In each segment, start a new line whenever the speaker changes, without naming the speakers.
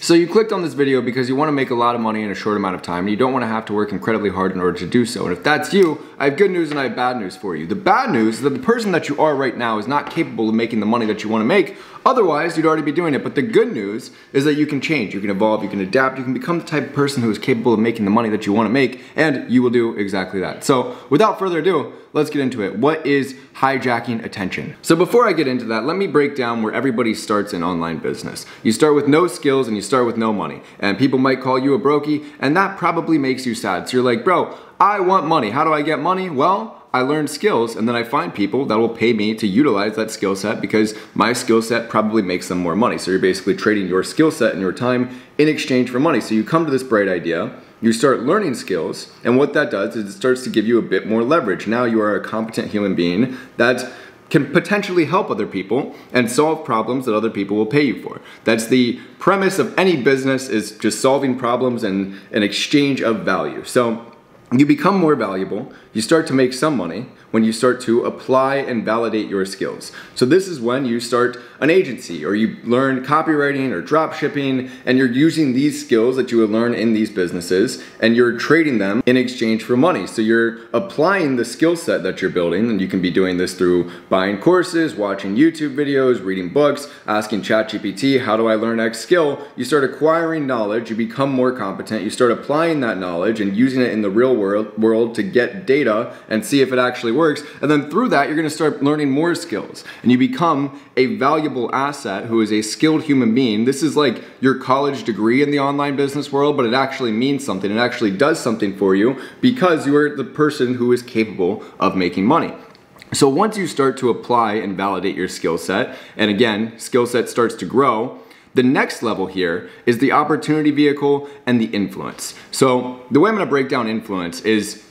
So you clicked on this video because you want to make a lot of money in a short amount of time and you don't want to have to work incredibly hard in order to do so. And if that's you, I have good news and I have bad news for you. The bad news is that the person that you are right now is not capable of making the money that you want to make. Otherwise, you'd already be doing it. But the good news is that you can change, you can evolve, you can adapt, you can become the type of person who is capable of making the money that you want to make, and you will do exactly that. So without further ado, let's get into it. What is hijacking attention? So before I get into that, let me break down where everybody starts in online business. You start with no skills and you start with no money. And people might call you a brokey, and that probably makes you sad. So you're like, bro, I want money. How do I get money? Well, I learn skills and then I find people that will pay me to utilize that skill set because my skill set probably makes them more money. So you're basically trading your skill set and your time in exchange for money. So you come to this bright idea, you start learning skills, and what that does is it starts to give you a bit more leverage. Now you are a competent human being that can potentially help other people and solve problems that other people will pay you for. That's the premise of any business, is just solving problems and an exchange of value. So you become more valuable, you start to make some money when you start to apply and validate your skills. So this is when you start an agency, or you learn copywriting or drop shipping, and you're using these skills that you would learn in these businesses and you're trading them in exchange for money. So you're applying the skill set that you're building, and you can be doing this through buying courses, watching YouTube videos, reading books, asking ChatGPT, how do I learn X skill? You start acquiring knowledge, you become more competent, you start applying that knowledge and using it in the real world to get data and see if it actually works. And then through that, you're gonna start learning more skills and you become a valuable asset who is a skilled human being. This is like your college degree in the online business world, but it actually means something. It actually does something for you because you are the person who is capable of making money. So once you start to apply and validate your skill set, and again, skill set starts to grow, the next level here is the opportunity vehicle and the influence. So the way I'm gonna break down influence is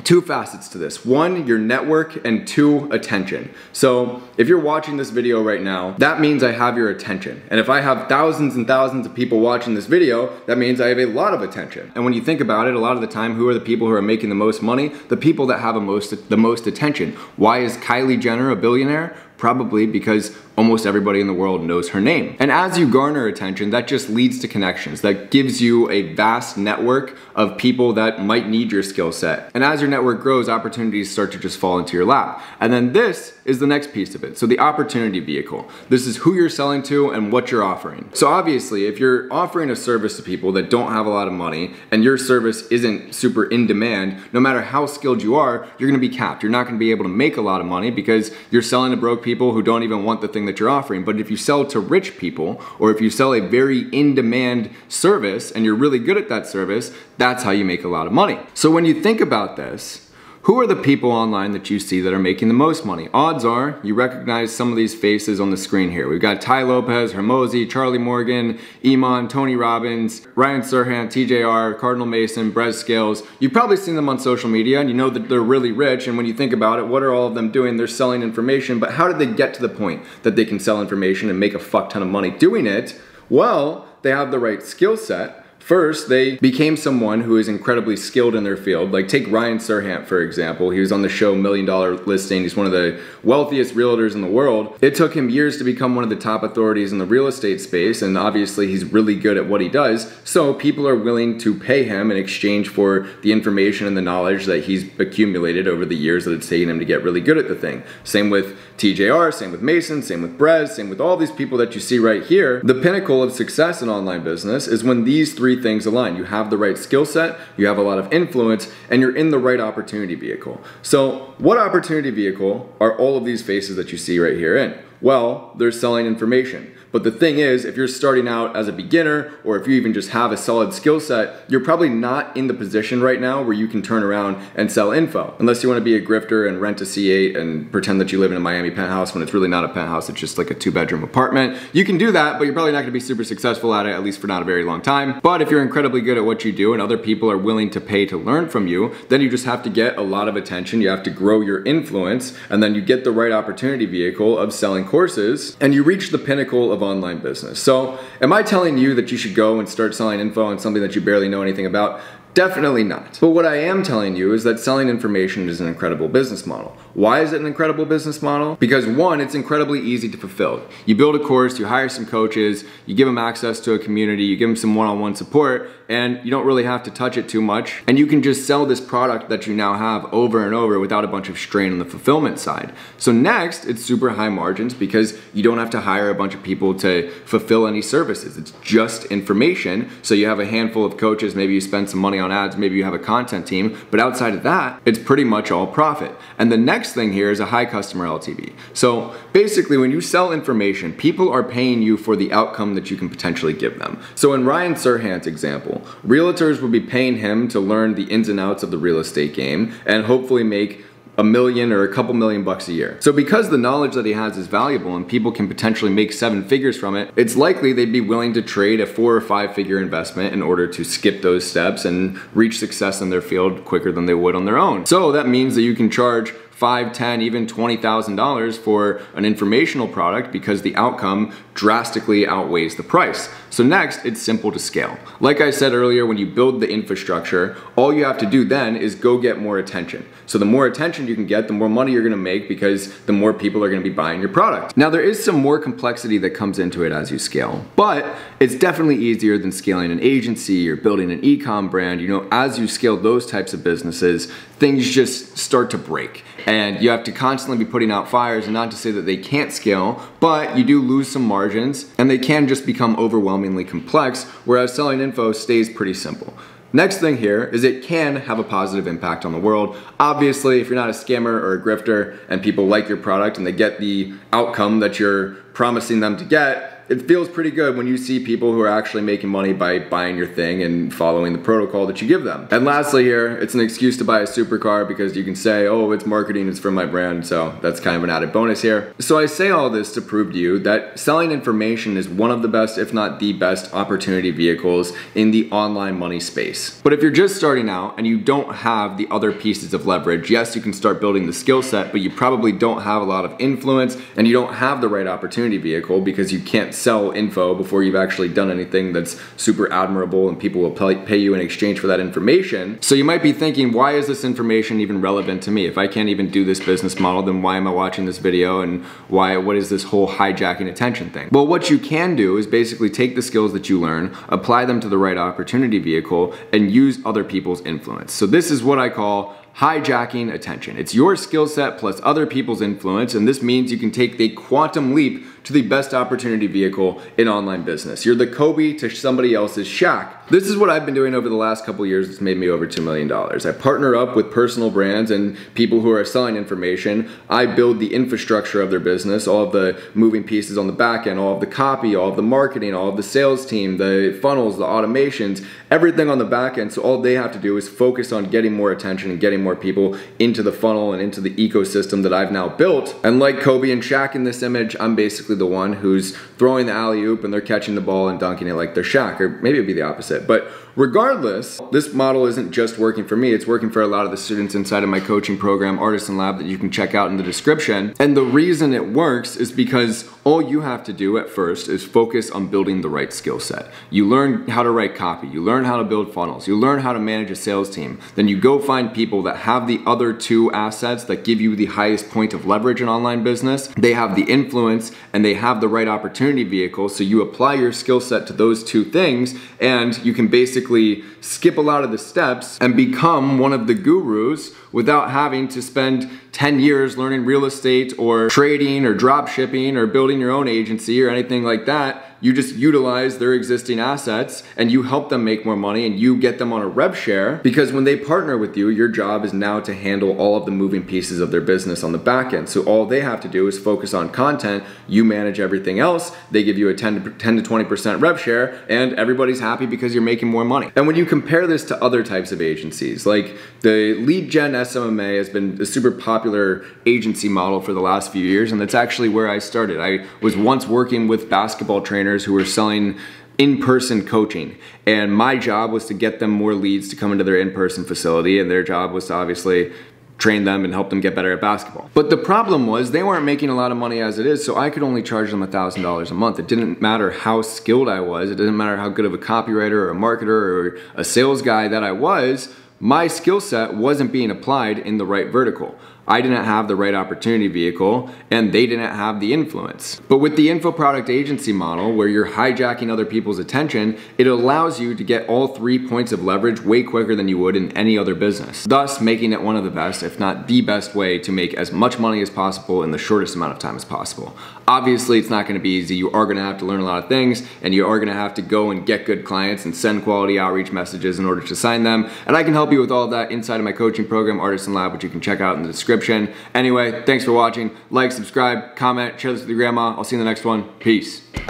two facets to this. One, your network, and two, attention. So if you're watching this video right now, that means I have your attention. And if I have thousands and thousands of people watching this video, that means I have a lot of attention. And when you think about it, a lot of the time, who are the people who are making the most money? The people that have the most attention. Why is Kylie Jenner a billionaire? Probably because almost everybody in the world knows her name. And as you garner attention, that just leads to connections. That gives you a vast network of people that might need your skill set. And as your network grows, opportunities start to just fall into your lap. And then this is the next piece of it. So the opportunity vehicle. This is who you're selling to and what you're offering. So obviously, if you're offering a service to people that don't have a lot of money and your service isn't super in demand, no matter how skilled you are, you're gonna be capped. You're not gonna be able to make a lot of money because you're selling to broke people who don't even want the thing that you're offering. But if you sell to rich people, or if you sell a very in-demand service and you're really good at that service, that's how you make a lot of money. So when you think about this, who are the people online that you see that are making the most money? Odds are you recognize some of these faces on the screen here. We've got Ty Lopez, Hermosi, Charlie Morgan, Iman, Tony Robbins, Ryan Serhant, TJR, Cardinal Mason, Brez Scales. You've probably seen them on social media and you know that they're really rich, and when you think about it, what are all of them doing? They're selling information, but how did they get to the point that they can sell information and make a fuck ton of money doing it? Well, they have the right skill set. First, they became someone who is incredibly skilled in their field. Like take Ryan Serhant, for example. He was on the show $1 Million Listing. He's one of the wealthiest realtors in the world. It took him years to become one of the top authorities in the real estate space, and obviously he's really good at what he does. So people are willing to pay him in exchange for the information and the knowledge that he's accumulated over the years that it's taken him to get really good at the thing. Same with TJR, same with Mason, same with Brez, same with all these people that you see right here. The pinnacle of success in online business is when these three things align. You have the right skill set, you have a lot of influence, and you're in the right opportunity vehicle. So what opportunity vehicle are all of these faces that you see right here in? Well, they're selling information. But the thing is, if you're starting out as a beginner, or if you even just have a solid skill set, you're probably not in the position right now where you can turn around and sell info. Unless you want to be a grifter and rent a C8 and pretend that you live in a Miami penthouse when it's really not a penthouse, it's just like a 2-bedroom apartment. You can do that, but you're probably not going to be super successful at it, at least for not a very long time. But if you're incredibly good at what you do and other people are willing to pay to learn from you, then you just have to get a lot of attention, you have to grow your influence, and then you get the right opportunity vehicle of selling courses, and you reach the pinnacle of online business. So am I telling you that you should go and start selling info on something that you barely know anything about? Definitely not. But what I am telling you is that selling information is an incredible business model. Why is it an incredible business model? Because one, it's incredibly easy to fulfill. You build a course, you hire some coaches, you give them access to a community, you give them some one-on-one support, and you don't really have to touch it too much. And you can just sell this product that you now have over and over without a bunch of strain on the fulfillment side. So next, it's super high margins because you don't have to hire a bunch of people to fulfill any services. It's just information. So you have a handful of coaches, maybe you spend some money on ads, maybe you have a content team, but outside of that, it's pretty much all profit. And the next thing here is a high customer LTV. So basically when you sell information, people are paying you for the outcome that you can potentially give them. So in Ryan Serhant's example, realtors would be paying him to learn the ins and outs of the real estate game and hopefully make $1 million or a couple million bucks a year. So because the knowledge that he has is valuable and people can potentially make 7 figures from it, it's likely they'd be willing to trade a 4 or 5 figure investment in order to skip those steps and reach success in their field quicker than they would on their own. So that means that you can charge $5, $10, even $20,000 for an informational product because the outcome drastically outweighs the price. So next, it's simple to scale. Like I said earlier, when you build the infrastructure, all you have to do then is go get more attention. So the more attention you can get, the more money you're gonna make because the more people are gonna be buying your product. Now there is some more complexity that comes into it as you scale, but it's definitely easier than scaling an agency or building an e-com brand. You know, as you scale those types of businesses, things just start to break. And you have to constantly be putting out fires, and not to say that they can't scale, but you do lose some margins and they can just become overwhelmingly complex, whereas selling info stays pretty simple. Next thing here is it can have a positive impact on the world. Obviously, if you're not a scammer or a grifter and people like your product and they get the outcome that you're promising them to get, it feels pretty good when you see people who are actually making money by buying your thing and following the protocol that you give them. And lastly here, it's an excuse to buy a supercar because you can say, oh, it's marketing, it's from my brand, so that's kind of an added bonus here. So I say all this to prove to you that selling information is one of the best, if not the best, opportunity vehicles in the online money space. But if you're just starting out and you don't have the other pieces of leverage, yes, you can start building the skill set, but you probably don't have a lot of influence and you don't have the right opportunity vehicle because you can't sell info before you've actually done anything that's super admirable and people will pay you in exchange for that information. So you might be thinking, why is this information even relevant to me? If I can't even do this business model, then why am I watching this video, and what is this whole hijacking attention thing? Well, what you can do is basically take the skills that you learn, apply them to the right opportunity vehicle, and use other people's influence. So this is what I call hijacking attention. It's your skill set plus other people's influence, and this means you can take the quantum leap to the best opportunity vehicle in online business. You're the Kobe to somebody else's Shaq. This is what I've been doing over the last couple years that's made me over $2 million. I partner up with personal brands and people who are selling information. I build the infrastructure of their business, all of the moving pieces on the back end, all of the copy, all of the marketing, all of the sales team, the funnels, the automations, everything on the back end. So all they have to do is focus on getting more attention and getting more people into the funnel and into the ecosystem that I've now built. And like Kobe and Shaq in this image, I'm basically the one who's throwing the alley-oop and they're catching the ball and dunking it like they're Shaq, or maybe it'd be the opposite. But regardless, this model isn't just working for me, it's working for a lot of the students inside of my coaching program, Artisan Lab, that you can check out in the description. And the reason it works is because all you have to do at first is focus on building the right skill set. You learn how to write copy, you learn how to build funnels, you learn how to manage a sales team, then you go find people that have the other two assets that give you the highest point of leverage in online business. They have the influence and they have the right opportunity vehicle, so you apply your skill set to those two things and you can basically skip a lot of the steps and become one of the gurus without having to spend 10 years learning real estate or trading or drop shipping or building your own agency or anything like that. You just utilize their existing assets and you help them make more money and you get them on a rev share, because when they partner with you, your job is now to handle all of the moving pieces of their business on the back end. So all they have to do is focus on content, you manage everything else, they give you a 10 to 20% rev share, and everybody's happy because you're making more money. And when you compare this to other types of agencies, like the lead gen SMMA has been a super popular agency model for the last few years, and that's actually where I started. I was once working with basketball trainers who were selling in-person coaching, and my job was to get them more leads to come into their in-person facility, and their job was to obviously train them and help them get better at basketball. But the problem was they weren't making a lot of money as it is, so I could only charge them $1,000 a month. It didn't matter how skilled I was, it didn't matter how good of a copywriter or a marketer or a sales guy that I was, my skill set wasn't being applied in the right vertical. I didn't have the right opportunity vehicle and they didn't have the influence. But with the info product agency model where you're hijacking other people's attention, it allows you to get all 3 points of leverage way quicker than you would in any other business, thus making it one of the best, if not the best way to make as much money as possible in the shortest amount of time as possible. Obviously, it's not gonna be easy. You are gonna have to learn a lot of things and you are gonna have to go and get good clients and send quality outreach messages in order to sign them. And I can help you with all of that inside of my coaching program, Artisan Lab, which you can check out in the description. Anyway, thanks for watching. Like, subscribe, comment, share this with your grandma. I'll see you in the next one. Peace.